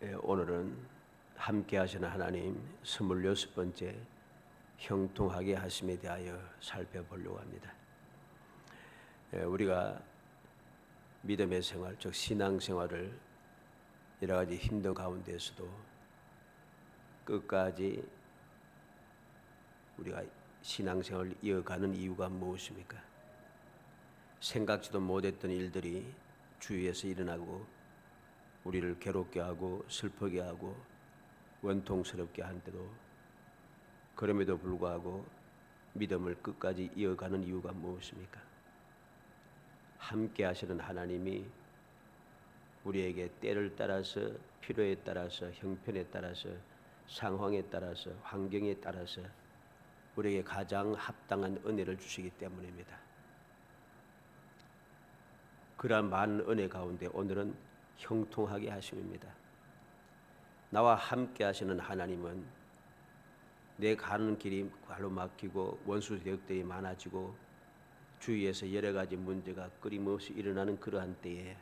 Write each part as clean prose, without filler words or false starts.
오늘은 함께 하시는 하나님 26번째 형통하게 하심에 대하여 살펴보려고 합니다. 우리가 믿음의 생활, 즉 신앙생활을 여러 가지 힘든 가운데서도 끝까지 우리가 신앙생활을 이어가는 이유가 무엇입니까? 생각지도 못했던 일들이 주위에서 일어나고 우리를 괴롭게 하고 슬프게 하고 원통스럽게 한데도 그럼에도 불구하고 믿음을 끝까지 이어가는 이유가 무엇입니까? 함께 하시는 하나님이 우리에게 때를 따라서 필요에 따라서 형편에 따라서 상황에 따라서 환경에 따라서 우리에게 가장 합당한 은혜를 주시기 때문입니다. 그러한 많은 은혜 가운데 오늘은 형통하게 하심입니다. 나와 함께 하시는 하나님은 내 가는 길이 가로막히고 원수 대적들이 많아지고 주위에서 여러 가지 문제가 끊임없이 일어나는 그러한 때에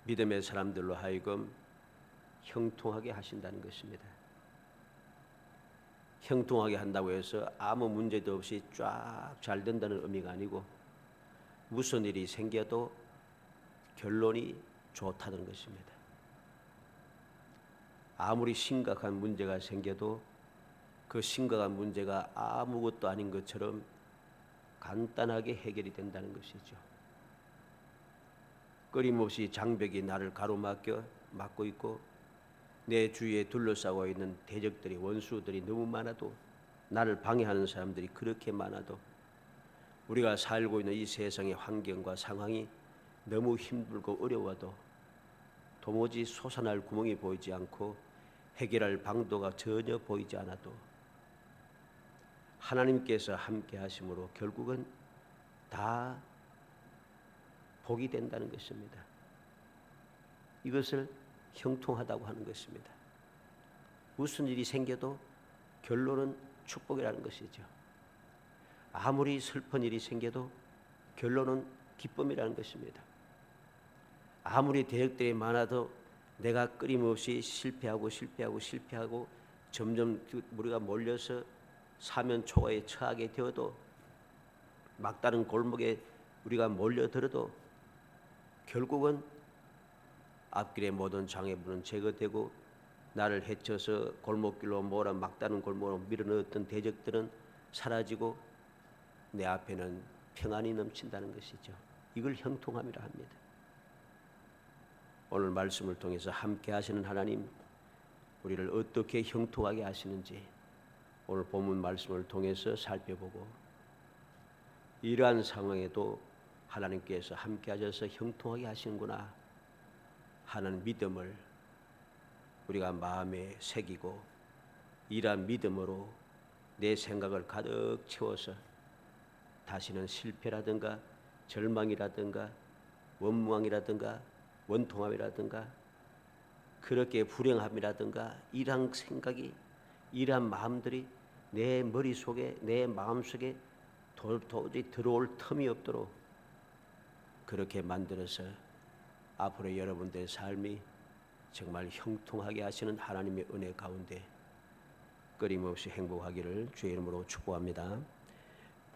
믿음의 사람들로 하여금 형통하게 하신다는 것입니다. 형통하게 한다고 해서 아무 문제도 없이 쫙 잘 된다는 의미가 아니고 무슨 일이 생겨도 결론이 좋다는 것입니다. 아무리 심각한 문제가 생겨도 그 심각한 문제가 아무것도 아닌 것처럼 간단하게 해결이 된다는 것이죠. 끊임없이 장벽이 나를 가로막고 있고 내 주위에 둘러싸고 있는 대적들이 원수들이 너무 많아도 나를 방해하는 사람들이 그렇게 많아도 우리가 살고 있는 이 세상의 환경과 상황이 너무 힘들고 어려워도 도무지 솟아날 구멍이 보이지 않고 해결할 방도가 전혀 보이지 않아도 하나님께서 함께 하심으로 결국은 다 복이 된다는 것입니다. 이것을 형통하다고 하는 것입니다. 무슨 일이 생겨도 결론은 축복이라는 것이죠. 아무리 슬픈 일이 생겨도 결론은 기쁨이라는 것입니다. 아무리 대적들이 많아도 내가 끊임없이 실패하고 점점 우리가 몰려서 사면 초가에 처하게 되어도 막다른 골목에 우리가 몰려들어도 결국은 앞길의 모든 장애물은 제거되고 나를 헤쳐서 골목길로 몰아 막다른 골목으로 밀어넣었던 대적들은 사라지고 내 앞에는 평안이 넘친다는 것이죠. 이걸 형통함이라 합니다. 오늘 말씀을 통해서 함께 하시는 하나님, 우리를 어떻게 형통하게 하시는지 오늘 본문 말씀을 통해서 살펴보고 이러한 상황에도 하나님께서 함께 하셔서 형통하게 하시는구나 하는 믿음을 우리가 마음에 새기고 이러한 믿음으로 내 생각을 가득 채워서 다시는 실패라든가 절망이라든가 원망이라든가 원통함이라든가 그렇게 불행함이라든가 이러한 생각이 이러한 마음들이 내 머릿속에 내 마음속에 도저히 들어올 틈이 없도록 그렇게 만들어서 앞으로 여러분들의 삶이 정말 형통하게 하시는 하나님의 은혜 가운데 끊임없이 행복하기를 주의 이름으로 축복합니다.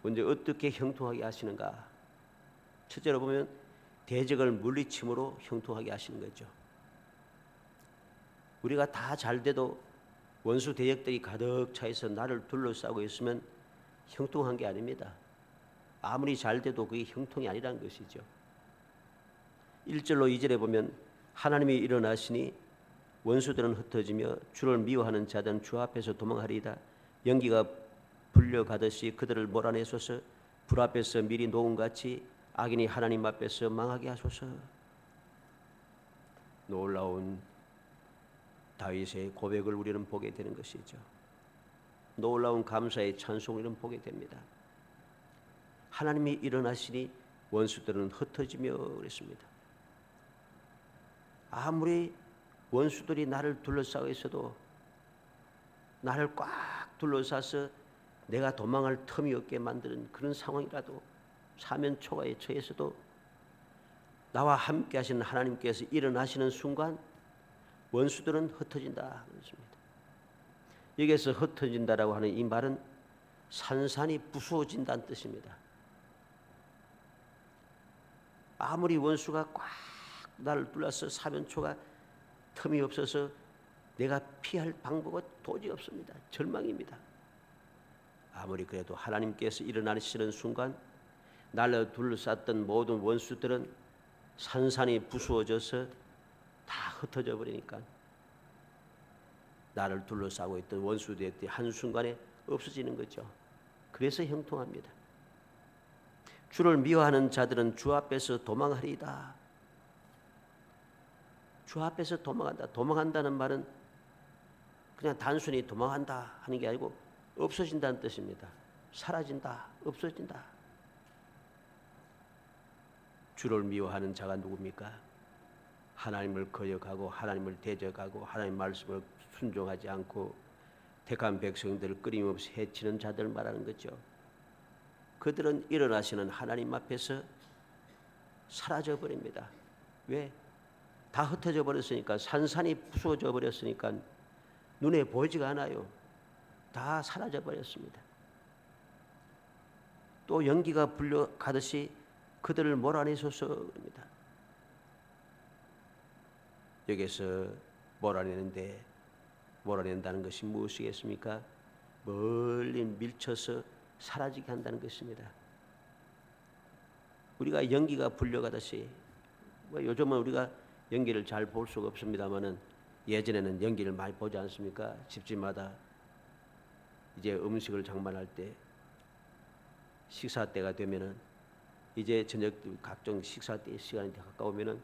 먼저 어떻게 형통하게 하시는가? 첫째로 보면 대적을 물리침으로 형통하게 하시는 거죠. 우리가 다 잘돼도 원수 대적들이 가득 차있어 나를 둘러싸고 있으면 형통한 게 아닙니다. 아무리 잘돼도 그게 형통이 아니라는 것이죠. 1절로 2절에 보면 하나님이 일어나시니 원수들은 흩어지며 주를 미워하는 자들은 주 앞에서 도망하리이다. 연기가 불려가듯이 그들을 몰아내소서. 불 앞에서 미리 녹음같이 악인이 하나님 앞에서 망하게 하소서. 놀라운 다윗의 고백을 우리는 보게 되는 것이죠. 놀라운 감사의 찬송을 우리는 보게 됩니다. 하나님이 일어나시니 원수들은 흩어지며 그랬습니다. 아무리 원수들이 나를 둘러싸고 있어도 나를 꽉 둘러싸서 내가 도망할 틈이 없게 만드는 그런 상황이라도 사면 초가에 처해서도 나와 함께 하시는 하나님께서 일어나시는 순간 원수들은 흩어진다 그렇습니다. 여기에서 흩어진다라고 하는 이 말은 산산이 부수어진다는 뜻입니다. 아무리 원수가 꽉 나를 둘러서 사면초가 틈이 없어서 내가 피할 방법은 도저히 없습니다. 절망입니다. 아무리 그래도 하나님께서 일어나시는 순간 나를 둘러쌌던 모든 원수들은 산산이 부수어져서 다 흩어져 버리니까 나를 둘러싸고 있던 원수들이 한순간에 없어지는 거죠. 그래서 형통합니다. 주를 미워하는 자들은 주 앞에서 도망하리이다. 주 앞에서 도망한다. 도망한다는 말은 그냥 단순히 도망한다 하는 게 아니고 없어진다는 뜻입니다. 사라진다, 없어진다. 주를 미워하는 자가 누굽니까? 하나님을 거역하고 하나님을 대적하고 하나님 말씀을 순종하지 않고 택한 백성들을 끊임없이 해치는 자들 말하는 거죠. 그들은 일어나시는 하나님 앞에서 사라져 버립니다. 왜? 다 흩어져 버렸으니까, 산산이 부수어져 버렸으니까 눈에 보이지가 않아요. 다 사라져 버렸습니다. 또 연기가 불려가듯이 그들을 몰아내소서입니다. 여기서 몰아낸다는 것이 무엇이겠습니까? 멀리 밀쳐서 사라지게 한다는 것입니다. 우리가 연기가 불려가듯이, 요즘은 우리가 연기를 잘 볼 수가 없습니다만은 예전에는 연기를 많이 보지 않습니까? 집집마다 이제 음식을 장만할 때 식사 때가 되면은 이제 저녁 각종 식사 때 시간이 가까우면은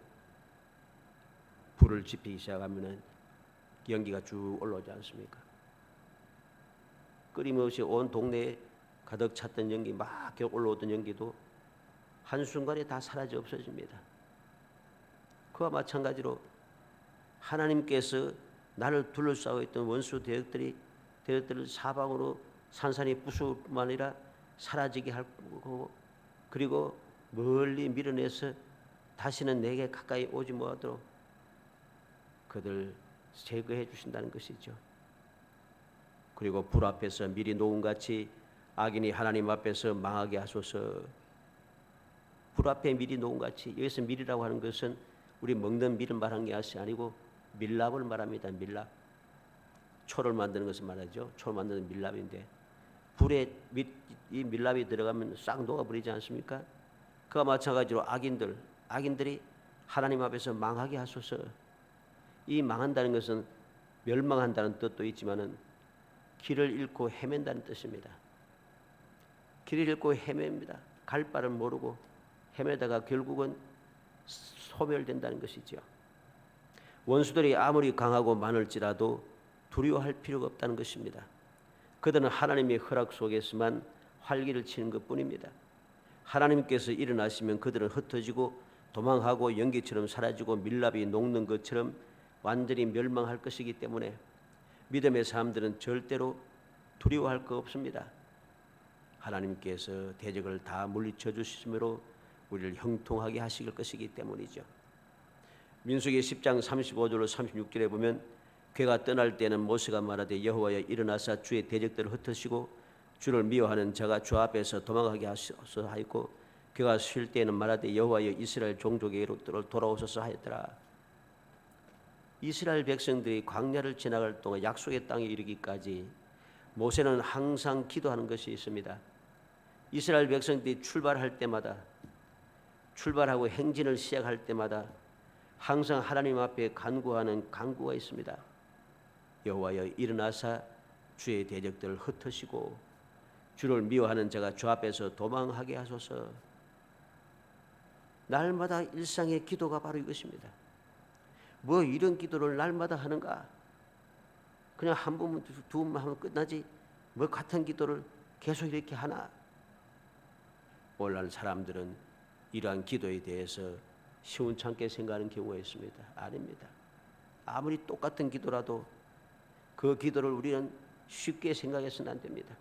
불을 지피기 시작하면은 연기가 쭉 올라오지 않습니까? 끊임없이 온 동네에 가득 찼던 연기, 막 올라오던 연기도 한순간에 다 사라져 없어집니다. 그와 마찬가지로 하나님께서 나를 둘러싸고 있던 원수 대적들을 사방으로 산산이 부수일 뿐만 아니라 사라지게 할 거고, 그리고 멀리 밀어내서 다시는 내게 가까이 오지 못하도록 그들 제거해 주신다는 것이죠. 그리고 불 앞에서 미리 놓음같이 악인이 하나님 앞에서 망하게 하소서. 불 앞에 미리 놓음같이, 여기서 밀이라고 하는 것은 우리 먹는 밀을 말하는 게 아니고 밀랍을 말합니다. 밀랍. 초를 만드는 것을 말하죠. 초를 만드는 밀랍인데 불에 이 밀랍이 들어가면 싹 녹아버리지 않습니까? 그와 마찬가지로 악인들이 하나님 앞에서 망하게 하소서. 이 망한다는 것은 멸망한다는 뜻도 있지만은 길을 잃고 헤맨다는 뜻입니다. 길을 잃고 헤맵니다. 갈 바를 모르고 헤매다가 결국은 소멸된다는 것이죠. 원수들이 아무리 강하고 많을지라도 두려워할 필요가 없다는 것입니다. 그들은 하나님의 허락 속에서만 활기를 치는 것뿐입니다. 하나님께서 일어나시면 그들은 흩어지고 도망하고 연기처럼 사라지고 밀랍이 녹는 것처럼 완전히 멸망할 것이기 때문에 믿음의 사람들은 절대로 두려워할 거 없습니다. 하나님께서 대적을 다 물리쳐 주심으로 우리를 형통하게 하실 것이기 때문이죠. 민수기 10장 35절로 36절에 보면 그가 떠날 때는 모세가 말하되 여호와여 일어나사 주의 대적들을 흩으시고 주를 미워하는 자가 주 앞에서 도망하게 하소서 하였고 그가 쉴 때는 말하되 여호와여 이스라엘 종족에게로 돌아오소서 하였더라. 이스라엘 백성들이 광야를 지나갈 동안 약속의 땅에 이르기까지 모세는 항상 기도하는 것이 있습니다. 이스라엘 백성들이 출발하고 행진을 시작할 때마다 항상 하나님 앞에 간구하는 간구가 있습니다. 여호와여 일어나사 주의 대적들을 흩으시고 주를 미워하는 자가 주 앞에서 도망하게 하소서. 날마다 일상의 기도가 바로 이것입니다. 뭐 이런 기도를 날마다 하는가? 그냥 한 번, 두 번 하면 끝나지 뭐 같은 기도를 계속 이렇게 하나? 오늘날 사람들은 이러한 기도에 대해서 시원찮게 생각하는 경우가 있습니다. 아닙니다. 아무리 똑같은 기도라도 그 기도를 우리는 쉽게 생각해서는 안 됩니다.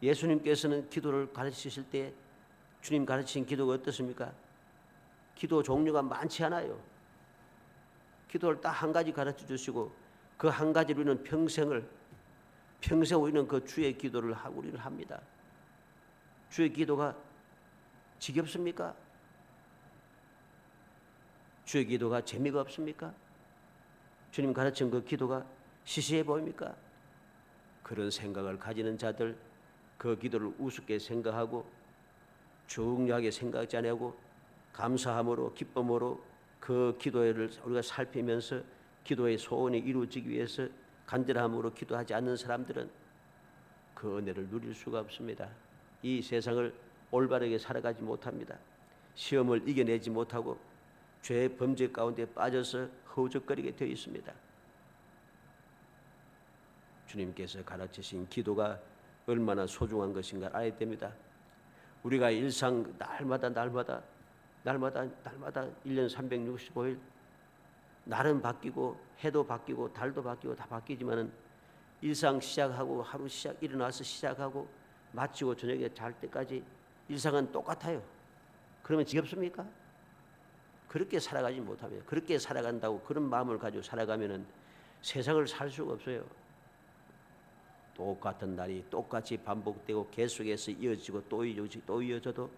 예수님께서는 기도를 가르치실 때 주님 가르치신 기도가 어떻습니까? 기도 종류가 많지 않아요. 기도를 딱 한 가지 가르쳐 주시고 그 한 가지로 우리는 평생 우리는 그 주의 기도를 우리를 합니다. 주의 기도가 지겹습니까? 주의 기도가 재미가 없습니까? 주님 가르친 그 기도가 시시해 보입니까? 그런 생각을 가지는 자들, 그 기도를 우습게 생각하고 중요하게 생각하지 않고 감사함으로 기쁨으로 그 기도를 우리가 살피면서 기도의 소원이 이루어지기 위해서 간절함으로 기도하지 않는 사람들은 그 은혜를 누릴 수가 없습니다. 이 세상을 올바르게 살아가지 못합니다. 시험을 이겨내지 못하고 죄의 범죄 가운데 빠져서 허우적거리게 되어 있습니다. 주님께서 가르치신 기도가 얼마나 소중한 것인가 알아야 됩니다. 우리가 일상 날마다 1년 365일 날은 바뀌고 해도 바뀌고 달도 바뀌고 다 바뀌지만은 일상 시작하고 하루 일어나서 시작하고 마치고 저녁에 잘 때까지 일상은 똑같아요. 그러면 지겹습니까? 그렇게 살아가지 못하면, 그렇게 살아간다고 그런 마음을 가지고 살아가면은 세상을 살 수가 없어요. 똑같은 날이 똑같이 반복되고 계속해서 이어지고 또 이어져도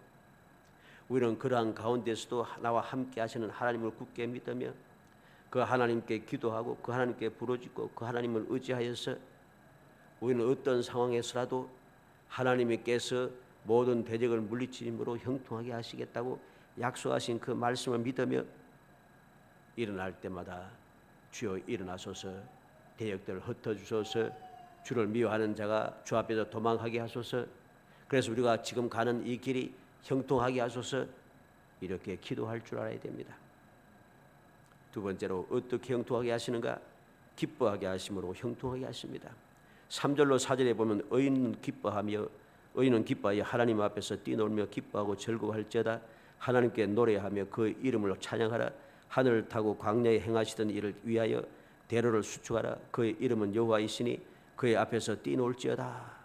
우리는 그러한 가운데서도 나와 함께 하시는 하나님을 굳게 믿으며 그 하나님께 기도하고 그 하나님께 부르짖고 그 하나님을 의지하여서 우리는 어떤 상황에서라도 하나님께서 모든 대적을 물리치심으로 형통하게 하시겠다고 약속하신 그 말씀을 믿으며 일어날 때마다 주여 일어나소서, 대적들을 흩어주소서, 주를 미워하는 자가 주 앞에서 도망하게 하소서, 그래서 우리가 지금 가는 이 길이 형통하게 하소서, 이렇게 기도할 줄 알아야 됩니다. 두 번째로 어떻게 형통하게 하시는가? 기뻐하게 하심으로 형통하게 하십니다. 3절로 4절에 보면 의인은 기뻐하여 하나님 앞에서 뛰놀며 기뻐하고 즐거워할지어다. 하나님께 노래하며 그 이름을 찬양하라. 하늘을 타고 광야에 행하시던 일을 위하여 대로를 수축하라. 그의 이름은 여호와이시니 그의 앞에서 뛰놀지어다.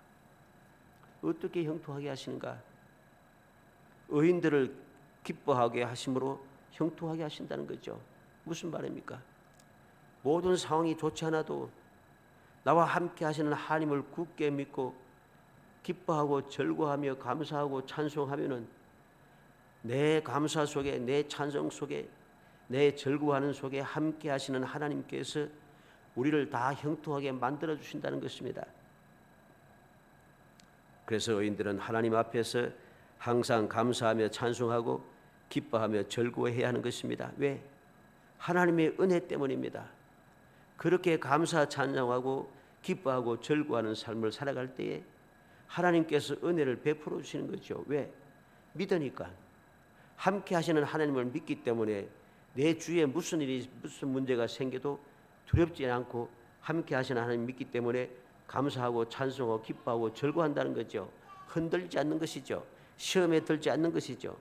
어떻게 형통하게 하시는가? 의인들을 기뻐하게 하심으로 형통하게 하신다는 거죠. 무슨 말입니까? 모든 상황이 좋지 않아도 나와 함께 하시는 하나님을 굳게 믿고 기뻐하고 즐거워하며 감사하고 찬송하면은 내 감사 속에, 내 찬송 속에, 내 즐거워하는 속에 함께 하시는 하나님께서 우리를 다 형통하게 만들어 주신다는 것입니다. 그래서 의인들은 하나님 앞에서 항상 감사하며 찬송하고 기뻐하며 즐거워해야 하는 것입니다. 왜? 하나님의 은혜 때문입니다. 그렇게 감사 찬양하고 기뻐하고 즐거워하는 삶을 살아갈 때에 하나님께서 은혜를 베풀어 주시는 거죠. 왜? 믿으니까. 함께 하시는 하나님을 믿기 때문에 내 주위에 무슨 문제가 생겨도 두렵지 않고 함께 하시는 하나님 믿기 때문에 감사하고 찬송하고 기뻐하고 즐거워한다는 거죠. 흔들리지 않는 것이죠. 시험에 들지 않는 것이죠.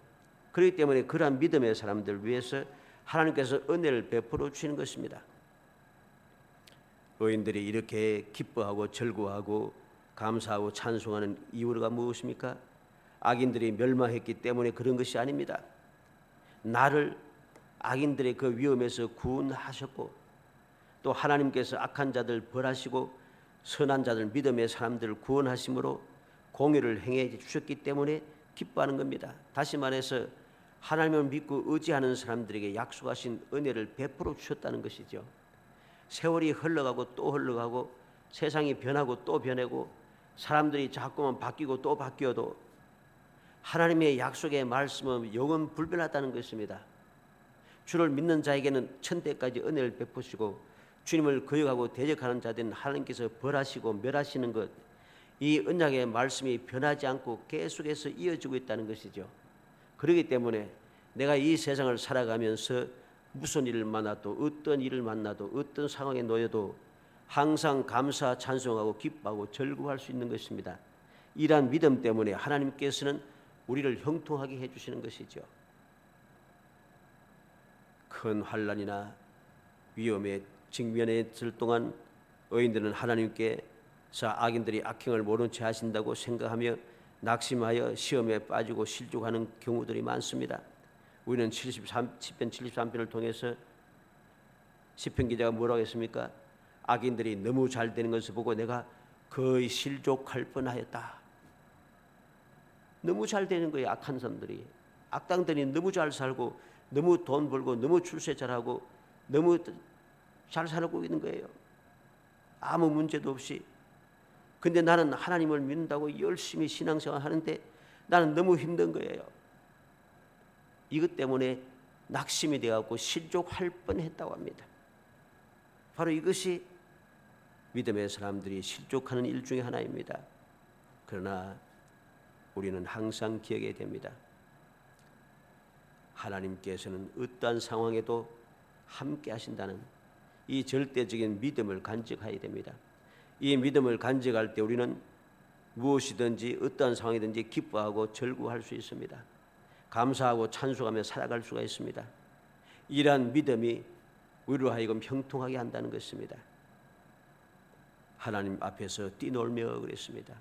그렇기 때문에 그러한 믿음의 사람들 위해서 하나님께서 은혜를 베풀어 주시는 것입니다. 의인들이 이렇게 기뻐하고 즐거워하고 감사하고 찬송하는 이유가 무엇입니까? 악인들이 멸망했기 때문에 그런 것이 아닙니다. 나를 악인들의 그 위험에서 구원하셨고 또 하나님께서 악한 자들 벌하시고 선한 자들 믿음의 사람들을 구원하심으로 공의를 행해 주셨기 때문에 기뻐하는 겁니다. 다시 말해서 하나님을 믿고 의지하는 사람들에게 약속하신 은혜를 베풀어 주셨다는 것이죠. 세월이 흘러가고 또 흘러가고 세상이 변하고 또 변하고 사람들이 자꾸만 바뀌고 또 바뀌어도 하나님의 약속의 말씀은 영원 불변하다는 것입니다. 주를 믿는 자에게는 천대까지 은혜를 베푸시고 주님을 거역하고 대적하는 자들은 하나님께서 벌하시고 멸하시는 것, 이 언약의 말씀이 변하지 않고 계속해서 이어지고 있다는 것이죠. 그렇기 때문에 내가 이 세상을 살아가면서 무슨 일을 만나도 어떤 일을 만나도 어떤 상황에 놓여도 항상 감사 찬송하고 기뻐하고 즐거워할 수 있는 것입니다. 이러한 믿음 때문에 하나님께서는 우리를 형통하게 해주시는 것이죠. 큰 환난이나 위험에 직면했을 동안 의인들은 하나님께서 악인들이 악행을 모른 채 하신다고 생각하며 낙심하여 시험에 빠지고 실족하는 경우들이 많습니다. 우리는 시편 73편을 통해서 시편 기자가 뭐라고 했습니까? 악인들이 너무 잘 되는 것을 보고 내가 거의 실족할 뻔하였다. 너무 잘 되는 거예요. 악한 사람들이, 악당들이 너무 잘 살고 너무 돈 벌고 너무 출세 잘하고 너무 잘 살고 있는 거예요. 아무 문제도 없이. 근데 나는 하나님을 믿는다고 열심히 신앙생활 하는데 나는 너무 힘든 거예요. 이것 때문에 낙심이 되어갖고 실족할 뻔했다고 합니다. 바로 이것이 믿음의 사람들이 실족하는 일 중에 하나입니다. 그러나 우리는 항상 기억해야 됩니다. 하나님께서는 어떠한 상황에도 함께 하신다는 이 절대적인 믿음을 간직해야 됩니다. 이 믿음을 간직할 때 우리는 무엇이든지 어떠한 상황이든지 기뻐하고 절구할 수 있습니다. 감사하고 찬송하며 살아갈 수가 있습니다. 이러한 믿음이 우리로 하여금 형통하게 한다는 것입니다. 하나님 앞에서 뛰놀며 그랬습니다.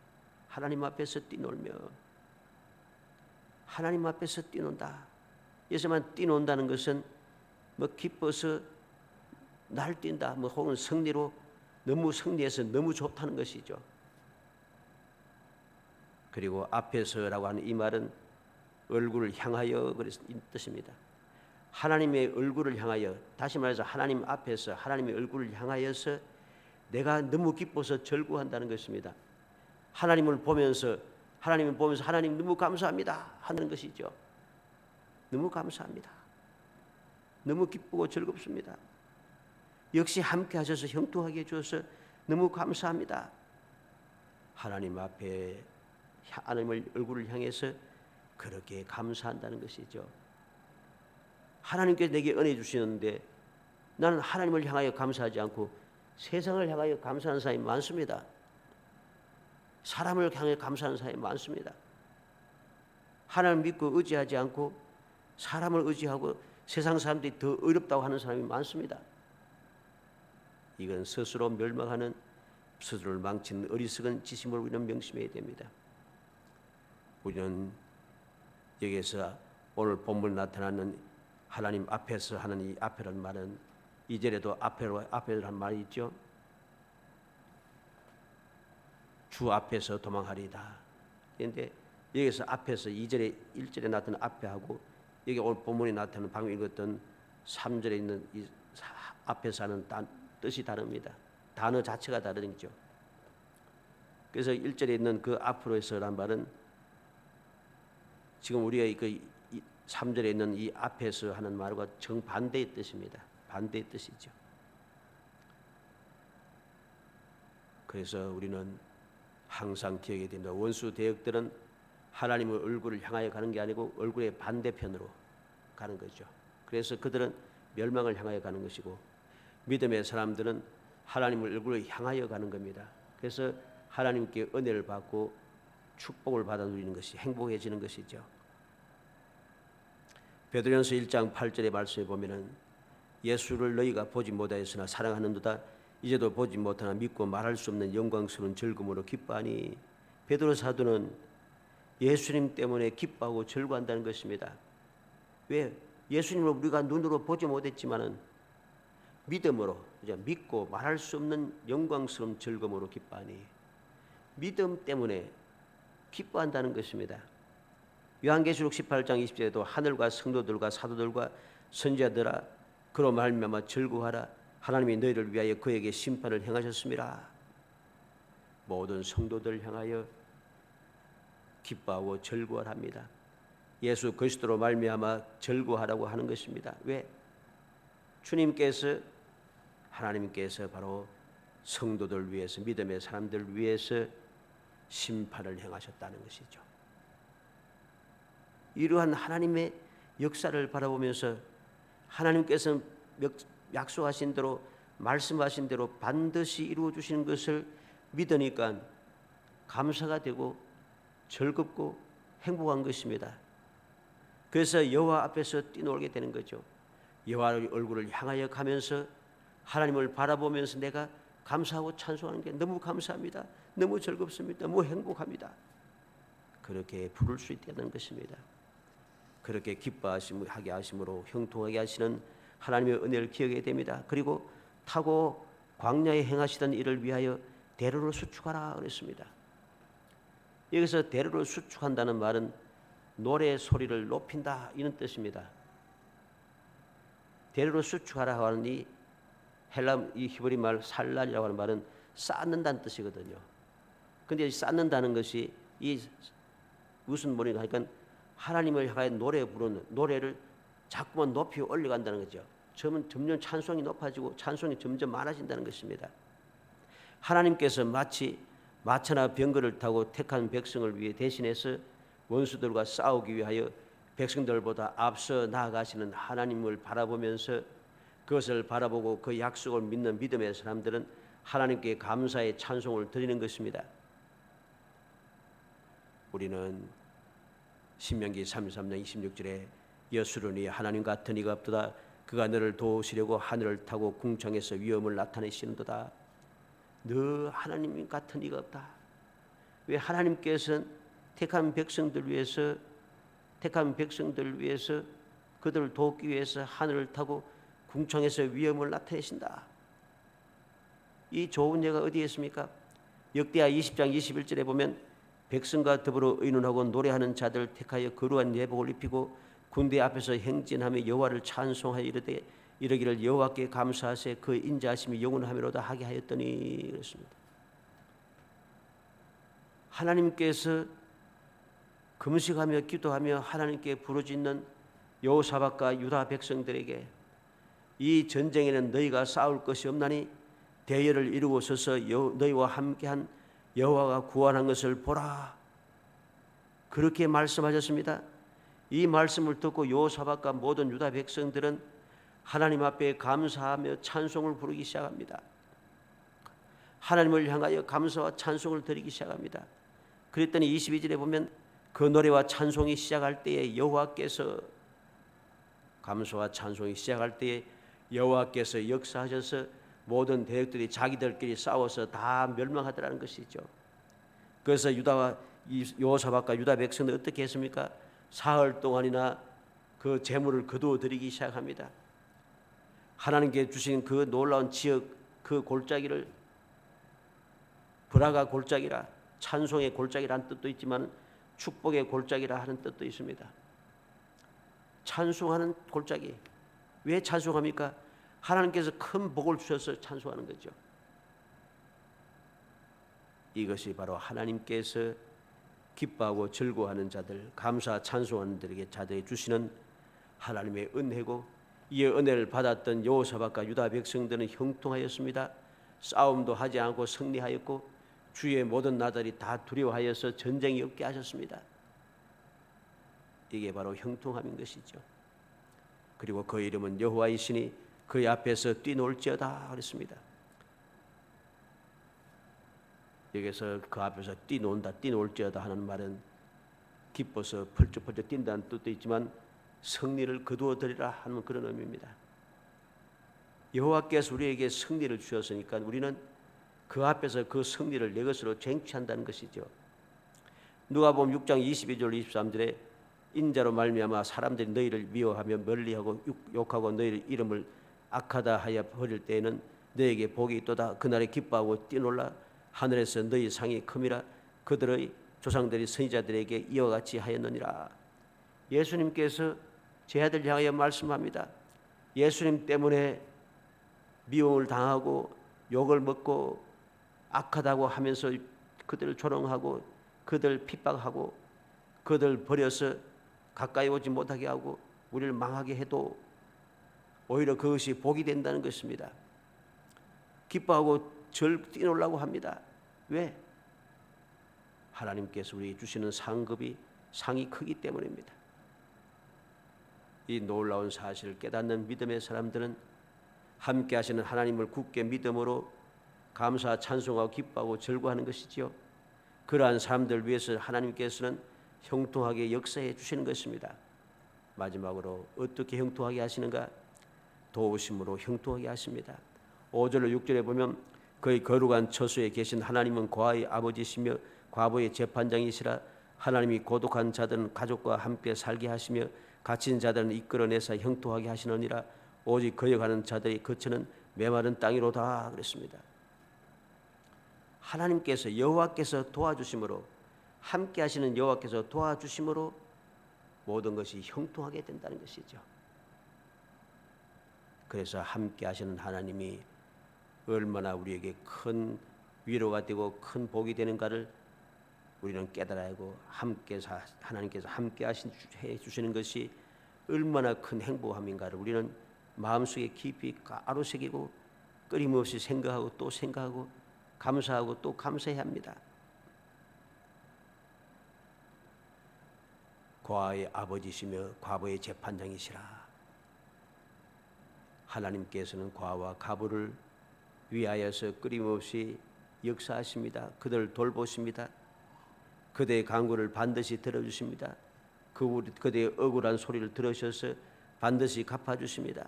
하나님 앞에서 뛰놀며, 하나님 앞에서 뛰논다. 여기서만 뛰논다는 것은 뭐 기뻐서 날뛴다, 뭐 혹은 승리로 너무 승리해서 너무 좋다는 것이죠. 그리고 앞에서라고 하는 이 말은 얼굴을 향하여 그래서 이 뜻입니다. 하나님의 얼굴을 향하여, 다시 말해서 하나님 앞에서 하나님의 얼굴을 향하여서 내가 너무 기뻐서 절구한다는 것입니다. 하나님을 보면서 하나님 너무 감사합니다 하는 것이죠. 너무 감사합니다. 너무 기쁘고 즐겁습니다. 역시 함께 하셔서 형통하게 해주셔서 너무 감사합니다. 하나님 앞에 하나님의 얼굴을 향해서 그렇게 감사한다는 것이죠. 하나님께서 내게 은혜 주시는데 나는 하나님을 향하여 감사하지 않고 세상을 향하여 감사하는 사람이 많습니다. 사람을 향해 감사하는 사람이 많습니다. 하나님을 믿고 의지하지 않고 사람을 의지하고 세상 사람들이 더 어렵다고 하는 사람이 많습니다. 이건 스스로 멸망하는, 스스로를 망치는 어리석은 지심을 우리는 명심해야 됩니다. 우리는 여기에서 오늘 본문에 나타나는 하나님 앞에서 하는 이 앞에라는 말은 2절에도 앞에라는 말이 있죠. 주 앞에서 도망하리이다. 그런데 여기서 앞에서 2절에 1절에 나타나는 앞에하고 여기 오늘 본문에 나타나는 방금 읽었던 3절에 있는 이 앞에서 하는 뜻이 다릅니다. 단어 자체가 다르죠. 그래서 1절에 있는 그 앞으로서란 말은 지금 우리가 그 3절에 있는 이 앞에서 하는 말과 정반대의 뜻입니다. 반대의 뜻이죠. 그래서 우리는 항상 기억해야 됩니다. 원수 대역들은 하나님의 얼굴을 향하여 가는 게 아니고 얼굴의 반대편으로 가는 거죠. 그래서 그들은 멸망을 향하여 가는 것이고 믿음의 사람들은 하나님의 얼굴을 향하여 가는 겁니다. 그래서 하나님께 은혜를 받고 축복을 받아 누리는 것이 행복해지는 것이죠. 베드로전서 1장 8절의 말씀에 보면은 예수를 너희가 보지 못하였으나 사랑하는도다 이제도 보지 못하나 믿고 말할 수 없는 영광스러운 즐거움으로 기뻐하니, 베드로 사도는 예수님 때문에 기뻐하고 즐거워한다는 것입니다. 왜? 예수님을 우리가 눈으로 보지 못했지만은 믿음으로 이제 믿고 말할 수 없는 영광스러운 즐거움으로 기뻐하니, 믿음 때문에 기뻐한다는 것입니다. 요한계시록 18장 20절에도 하늘과 성도들과 사도들과 선지자들아 그로 말미암아 즐거워하라 하나님이 너희를 위하여 그에게 심판을 행하셨습니다. 모든 성도들을 향하여 기뻐하고 즐거워합니다. 예수 그리스도로 말미암아 즐거워하라고 하는 것입니다. 왜? 하나님께서 바로 성도들 위해서, 믿음의 사람들 위해서 심판을 행하셨다는 것이죠. 이러한 하나님의 역사를 바라보면서 하나님께서 약속하신 대로, 말씀하신 대로 반드시 이루어 주시는 것을 믿으니까 감사가 되고 즐겁고 행복한 것입니다. 그래서 여호와 앞에서 뛰놀게 되는 거죠. 여호와의 얼굴을 향하여 가면서 하나님을 바라보면서 내가 감사하고 찬송하는 게 너무 감사합니다. 너무 즐겁습니다. 너무 행복합니다. 그렇게 부를 수 있다는 것입니다. 그렇게 기뻐하게 하심으로 형통하게 하시는 하나님의 은혜를 기억하게 됩니다. 그리고 타고 광야에 행하시던 일을 위하여 대로를 수축하라 그랬습니다. 여기서 대로를 수축한다는 말은 노래 소리를 높인다 이런 뜻입니다. 대로를 수축하라 하는 이 히브리 말 살랄이라고 하는 말은 쌓는다는 뜻이거든요. 근데 쌓는다는 것이 이 무슨 말인가 하니까 하나님을 향하여 노래 부르는 노래를 자꾸만 높이 올려간다는 거죠. 점점 찬송이 높아지고 찬송이 점점 많아진다는 것입니다. 하나님께서 마치 마차나 병거를 타고 택한 백성을 위해 대신해서 원수들과 싸우기 위하여 백성들보다 앞서 나아가시는 하나님을 바라보면서 그것을 바라보고 그 약속을 믿는 믿음의 사람들은 하나님께 감사의 찬송을 드리는 것입니다. 우리는 신명기 33장 26절에 여수르니 하나님 같은 이가 없도다. 그가 너를 도우시려고 하늘을 타고 궁창에서 위엄을 나타내시는도다. 너 하나님 같은 이가 없다. 왜 하나님께서는 택한 백성들 위해서 그들을 돕기 위해서 하늘을 타고 궁창에서 위엄을 나타내신다. 이 좋은 예가 어디에 있습니까? 역대하 20장 21절에 보면 백성과 더불어 의논하고 노래하는 자들 택하여 거룩한 예복을 입히고 군대 앞에서 행진하며 여호와를 찬송하여 이르기를 여호와께 감사하세 그 인자하심이 영원하미로다 하게 하였더니 그렇습니다. 하나님께서 금식하며 기도하며 하나님께 부르짖는 여호사밧과 유다 백성들에게 이 전쟁에는 너희가 싸울 것이 없나니 대열을 이루고 서서 너희와 함께한 여호와가 구원한 것을 보라. 그렇게 말씀하셨습니다. 이 말씀을 듣고 여호사밧과 모든 유다 백성들은 하나님 앞에 감사하며 찬송을 부르기 시작합니다. 하나님을 향하여 감사와 찬송을 드리기 시작합니다. 그랬더니 22절에 보면 그 노래와 찬송이 시작할 때에 여호와께서 감사와 찬송이 시작할 때에 여호와께서 역사하셔서 모든 대적들이 자기들끼리 싸워서 다 멸망하더라는 것이죠. 그래서 여호사밧과 유다 백성들 어떻게 했습니까? 사흘 동안이나 그 재물을 거두어 드리기 시작합니다. 하나님께 주신 그 놀라운 지역 그 골짜기를 브라가 골짜기라 찬송의 골짜기라는 뜻도 있지만 축복의 골짜기라 하는 뜻도 있습니다. 찬송하는 골짜기. 왜 찬송합니까? 하나님께서 큰 복을 주셔서 찬송하는 거죠. 이것이 바로 하나님께서 기뻐하고 즐거워하는 자들, 감사 찬송하는 자들에게 주시는 하나님의 은혜고 이 은혜를 받았던 여호사밧과 유다 백성들은 형통하였습니다. 싸움도 하지 않고 승리하였고 주의 모든 나라들이 다 두려워하여서 전쟁이 없게 하셨습니다. 이게 바로 형통함인 것이죠. 그리고 그 이름은 여호와이시니 그의 앞에서 뛰놀지어다 그랬습니다. 여기서 그 앞에서 뛰놀지어다 하는 말은 기뻐서 펄쩍펄쩍 뛴다는 뜻도 있지만 승리를 거두어 드리라 하는 그런 의미입니다. 여호와께서 우리에게 승리를 주셨으니까 우리는 그 앞에서 그 승리를 내 것으로 쟁취한다는 것이죠. 누가복음 6장 22절 23절에 인자로 말미암아 사람들이 너희를 미워하며 멀리하고 욕하고 너희 이름을 악하다 하여 버릴 때에는 너에게 복이 있도다. 그날에 기뻐하고 뛰놀라. 하늘에서 너희 상이 큼이라. 그들의 조상들이 선지자들에게 이와 같이 하였느니라. 예수님께서 제 아들 향하여 말씀합니다. 예수님 때문에 미움을 당하고 욕을 먹고 악하다고 하면서 그들을 조롱하고 그들 핍박하고 그들 버려서 가까이 오지 못하게 하고 우리를 망하게 해도 오히려 그것이 복이 된다는 것입니다. 기뻐하고 뛰놀라고 합니다. 왜? 하나님께서 우리에게 주시는 상이 크기 때문입니다. 이 놀라운 사실을 깨닫는 믿음의 사람들은 함께 하시는 하나님을 굳게 믿음으로 감사 찬송하고 기뻐하고 즐거워하는 것이지요. 그러한 사람들을 위해서 하나님께서는 형통하게 역사해 주시는 것입니다. 마지막으로 어떻게 형통하게 하시는가? 도우심으로 형통하게 하십니다. 5절로 6절에 보면 그의 거룩한 처소에 계신 하나님은 고아의 아버지시며 과부의 재판장이시라. 하나님이 고독한 자들은 가족과 함께 살게 하시며 갇힌 자들은 이끌어내서 형통하게 하시느니라. 오직 거역하는 자들이 거처는 메마른 땅이로다 그랬습니다. 하나님께서 여호와께서 도와주심으로, 함께 하시는 여호와께서 도와주심으로 모든 것이 형통하게 된다는 것이죠. 그래서 함께 하시는 하나님이 얼마나 우리에게 큰 위로가 되고 큰 복이 되는가를 우리는 깨달아야 하고, 하나님께서 함께 해 주시는 것이 얼마나 큰 행복함인가를 우리는 마음속에 깊이 가로새기고 끊임없이 생각하고 또 생각하고 감사하고 또 감사해야 합니다. 고아의 아버지시며 과부의 재판장이시라. 하나님께서는 고아와 과부를 위하여서 끊임없이 역사하십니다. 그들을 돌보십니다. 그대의 간구를 반드시 들어주십니다. 그대의 억울한 소리를 들으셔서 반드시 갚아주십니다.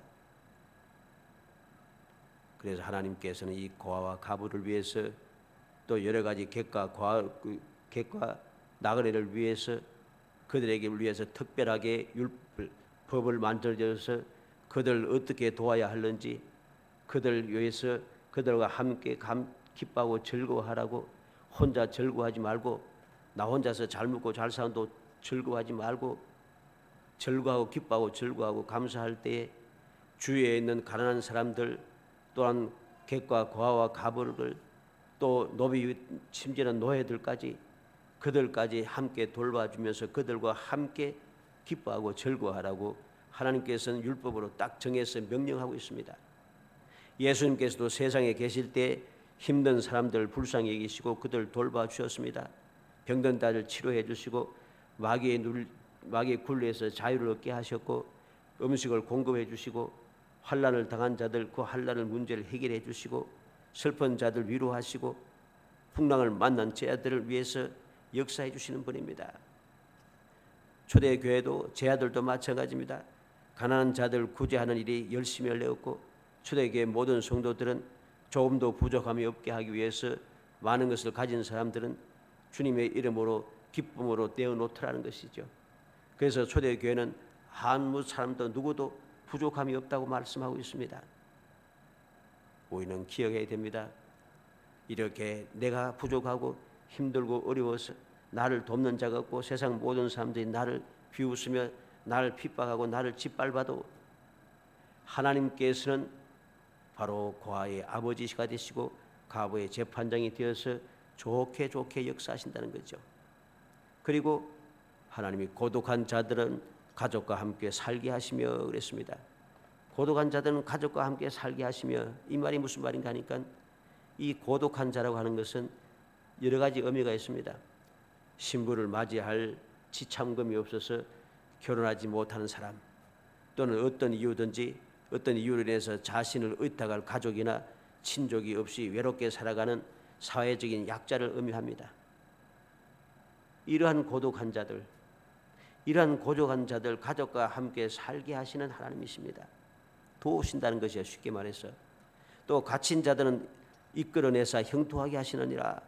그래서 하나님께서는 이 고아와 과부를 위해서 또 여러 가지 객과 나그네를 위해서 그들에게 위해서 특별하게 법을 만들어서 그들을 어떻게 도와야 하는지, 그들 위해서 그들과 함께 기뻐하고 즐거워하라고, 혼자 즐거워하지 말고 나 혼자서 잘 먹고 잘 사는도 즐거워하지 말고 즐거워하고 기뻐하고 즐거워하고 감사할 때에 주위에 있는 가난한 사람들, 또한 객과 고아와 과부를, 또 노비 심지어는 노예들까지, 그들까지 함께 돌봐주면서 그들과 함께 기뻐하고 즐거워하라고 하나님께서는 율법으로 딱 정해서 명령하고 있습니다. 예수님께서도 세상에 계실 때 힘든 사람들 불쌍히 여기시고 그들 돌봐주셨습니다. 병든 자를 치료해 주시고 마귀의 굴레에서 자유를 얻게 하셨고, 음식을 공급해 주시고, 환난을 당한 자들 그 환난을 문제를 해결해 주시고, 슬픈 자들 위로하시고, 풍랑을 만난 제자들을 위해서 역사해 주시는 분입니다. 초대교회도 제자들도 마찬가지입니다. 가난한 자들 구제하는 일이 열심히 열렸고, 초대교회 모든 성도들은 조금도 부족함이 없게 하기 위해서 많은 것을 가진 사람들은 주님의 이름으로 기쁨으로 내어놓더라는 것이죠. 그래서 초대교회는 아무 사람도 누구도 부족함이 없다고 말씀하고 있습니다. 우리는 기억해야 됩니다. 이렇게 내가 부족하고 힘들고 어려워서 나를 돕는 자가 없고 세상 모든 사람들이 나를 비웃으며 나를 핍박하고 나를 짓밟아도 하나님께서는 바로 고아의 아버지가 되시고 과부의 재판장이 되어서 좋게 역사하신다는 거죠. 그리고 하나님이 고독한 자들은 가족과 함께 살게 하시며 그랬습니다. 고독한 자들은 가족과 함께 살게 하시며, 이 말이 무슨 말인가 하니까 이 고독한 자라고 하는 것은 여러 가지 의미가 있습니다. 신부를 맞이할 지참금이 없어서 결혼하지 못하는 사람, 또는 어떤 이유로 인해서 자신을 의탁할 가족이나 친족이 없이 외롭게 살아가는 사회적인 약자를 의미합니다. 이러한 고독한 자들 가족과 함께 살게 하시는 하나님이십니다. 도우신다는 것이야, 쉽게 말해서. 또 갇힌 자들은 이끌어내사 형통하게 하시느니라.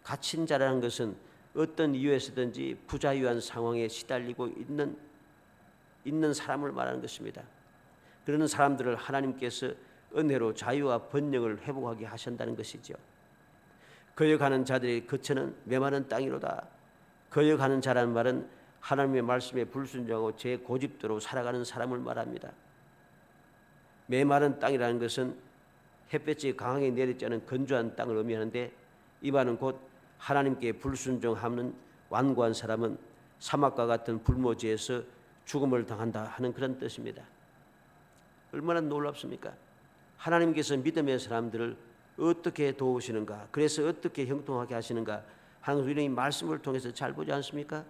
갇힌 자라는 것은 어떤 이유에서든지 부자유한 상황에 시달리고 있는 사람을 말하는 것입니다. 그러는 사람들을 하나님께서 은혜로 자유와 번영을 회복하게 하신다는 것이죠. 거역하는 자들의 거처는 메마른 땅이로다. 거역하는 자라는 말은 하나님의 말씀에 불순종하고 제 고집대로 살아가는 사람을 말합니다. 메마른 땅이라는 것은 햇볕이 강하게 내리지 않은 건조한 땅을 의미하는데, 이 말은 곧 하나님께 불순종하는 완고한 사람은 사막과 같은 불모지에서 죽음을 당한다 하는 그런 뜻입니다. 얼마나 놀랍습니까? 하나님께서 믿음의 사람들을 어떻게 도우시는가, 그래서 어떻게 형통하게 하시는가 하는 우리는 이 말씀을 통해서 잘 보지 않습니까?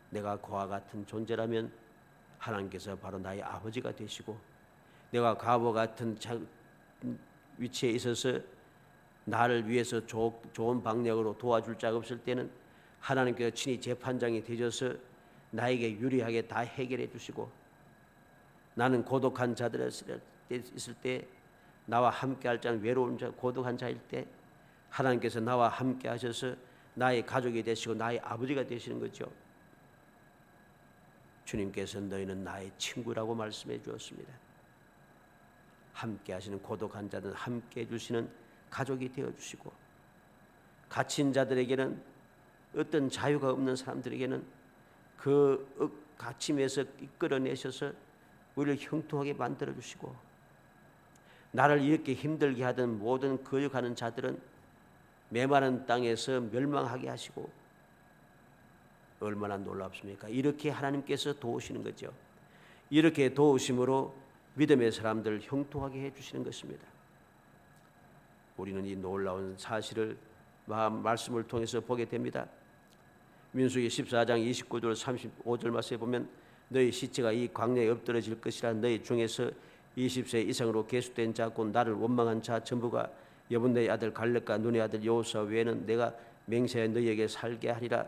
내가 그와 같은 존재라면 하나님께서 바로 나의 아버지가 되시고, 내가 과부와 같은 위치에 있어서 나를 위해서 좋은 방향으로 도와줄 자가 없을 때는 하나님께서 친히 재판장이 되셔서 나에게 유리하게 다 해결해 주시고, 나는 고독한 자들에 있을 때, 나와 함께 할 자는 외로운 자, 고독한 자일 때 하나님께서 나와 함께 하셔서 나의 가족이 되시고 나의 아버지가 되시는 거죠. 주님께서 너희는 나의 친구라고 말씀해 주었습니다. 함께 하시는 고독한 자들은 함께 해주시는 가족이 되어주시고, 갇힌 자들에게는, 어떤 자유가 없는 사람들에게는 그 갇힘에서 이끌어내셔서 우리를 형통하게 만들어주시고, 나를 이렇게 힘들게 하던 모든 거역하는 자들은 메마른 땅에서 멸망하게 하시고, 얼마나 놀랍습니까? 이렇게 하나님께서 도우시는 거죠. 이렇게 도우심으로 믿음의 사람들을 형통하게 해주시는 것입니다. 우리는 이 놀라운 사실을 말씀을 통해서 보게 됩니다. 민수기 14장 29절 35절 말씀에 보면 너희 시체가 이 광야에 엎드러질 것이라. 너희 중에서 20세 이상으로 계수된 자 곧 나를 원망한 자 전부가 여분네의 아들 갈렙과 눈의 아들 여호수아 외에는 내가 맹세하여 너희에게 살게 하리라.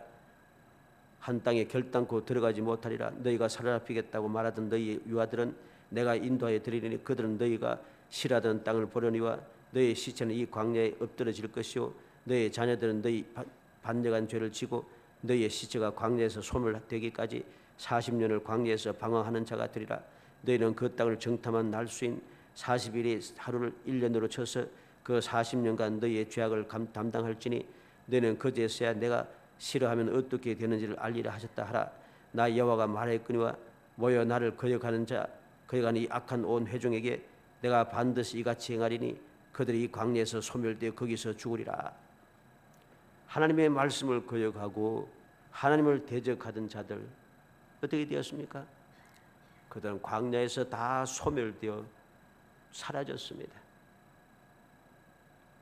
한 땅에 결단코 들어가지 못하리라. 너희가 사로잡히겠다고 말하던 너희 유아들은 내가 인도하여 드리리니 그들은 너희가 싫어하던 땅을 보려니와 너희 시체는 이 광야에 엎드러질 것이요 너희 자녀들은 너희 반역한 죄를 지고 너희의 시체가 광야에서 소멸되기까지 40년을 광야에서 방황하는 자가 되리라. 너희는 그 땅을 정탐한 날수인 40일의 하루를 1년으로 쳐서 그 40년간 너희의 죄악을 담당할지니 너희는 그제서야 내가 싫어하면 어떻게 되는지를 알리라 하셨다 하라. 나 여호와가 말하였거니와 모여 나를 거역하는 이 악한 온 회중에게 내가 반드시 이같이 행하리니 그들이 이 광야에서 소멸되어 거기서 죽으리라. 하나님의 말씀을 거역하고 하나님을 대적하던 자들 어떻게 되었습니까? 그들은 광야에서 다 소멸되어 사라졌습니다.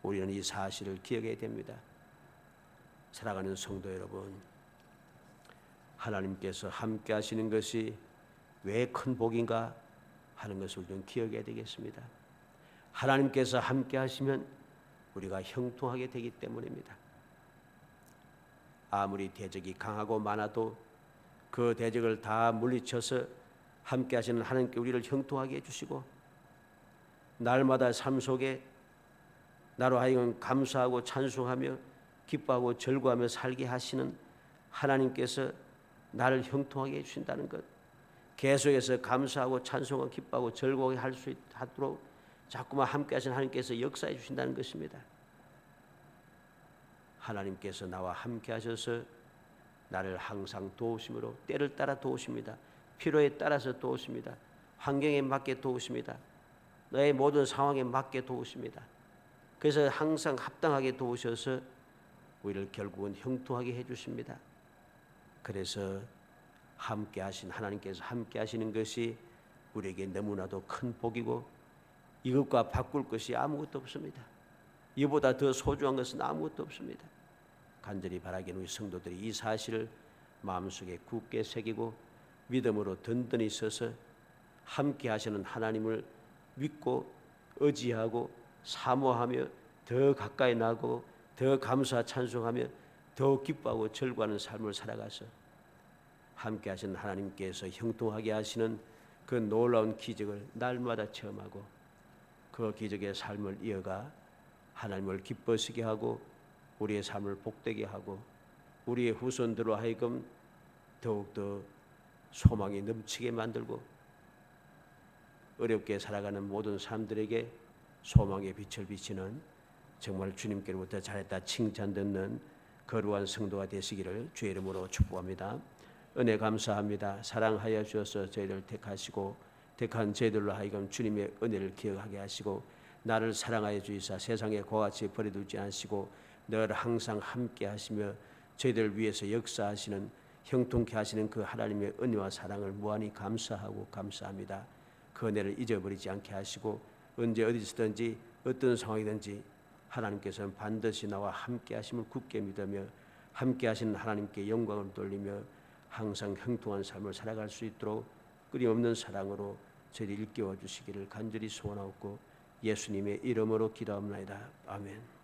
우리는 이 사실을 기억해야 됩니다. 사랑하는 성도 여러분, 하나님께서 함께 하시는 것이 왜 큰 복인가 하는 것을 좀 기억해야 되겠습니다. 하나님께서 함께 하시면 우리가 형통하게 되기 때문입니다. 아무리 대적이 강하고 많아도 그 대적을 다 물리쳐서 함께 하시는 하나님께 우리를 형통하게 해주시고, 날마다 삶 속에 나로 하여금 감사하고 찬송하며 기뻐하고 절구하며 살게 하시는 하나님께서 나를 형통하게 해주신다는 것, 계속해서 감사하고 찬송하고 기뻐하고 절구하게 할 수 있도록 자꾸만 함께 하시는 하나님께서 역사해 주신다는 것입니다. 하나님께서 나와 함께 하셔서 나를 항상 도우심으로 때를 따라 도우십니다. 필요에 따라서 도우십니다. 환경에 맞게 도우십니다. 너의 모든 상황에 맞게 도우십니다. 그래서 항상 합당하게 도우셔서 우리를 결국은 형통하게 해주십니다. 그래서 함께 하신 하나님께서 함께 하시는 것이 우리에게 너무나도 큰 복이고 이것과 바꿀 것이 아무것도 없습니다. 이보다 더 소중한 것은 아무것도 없습니다. 간절히 바라기는 우리 성도들이 이 사실을 마음속에 굳게 새기고 믿음으로 든든히 서서 함께 하시는 하나님을 믿고 의지하고 사모하며 더 가까이 나고 더 감사 찬송하며 더 기뻐하고 절구하는 삶을 살아가서 함께 하시는 하나님께서 형통하게 하시는 그 놀라운 기적을 날마다 체험하고 그 기적의 삶을 이어가 하나님을 기뻐하시게 하고 우리의 삶을 복되게 하고 우리의 후손들로 하여금 더욱더 소망이 넘치게 만들고 어렵게 살아가는 모든 사람들에게 소망의 빛을 비치는 정말 주님께로부터 잘했다 칭찬 듣는 거룩한 성도가 되시기를 주의 이름으로 축복합니다. 은혜 감사합니다. 사랑하여 주셔서 저희를 택하시고 택한 저희들로 하여금 주님의 은혜를 기억하게 하시고 나를 사랑하여 주시사 세상에 고같이 버려두지 않으시고 늘 항상 함께 하시며 저희들을 위해서 역사하시는 형통케 하시는 그 하나님의 은혜와 사랑을 무한히 감사하고 감사합니다. 그 은혜를 잊어버리지 않게 하시고 언제 어디서든지 어떤 상황이든지 하나님께서는 반드시 나와 함께 하심을 굳게 믿으며 함께 하시는 하나님께 영광을 돌리며 항상 형통한 삶을 살아갈 수 있도록 끊임없는 사랑으로 저희를 일깨워 주시기를 간절히 소원하옵고 예수님의 이름으로 기도합니다. 아멘.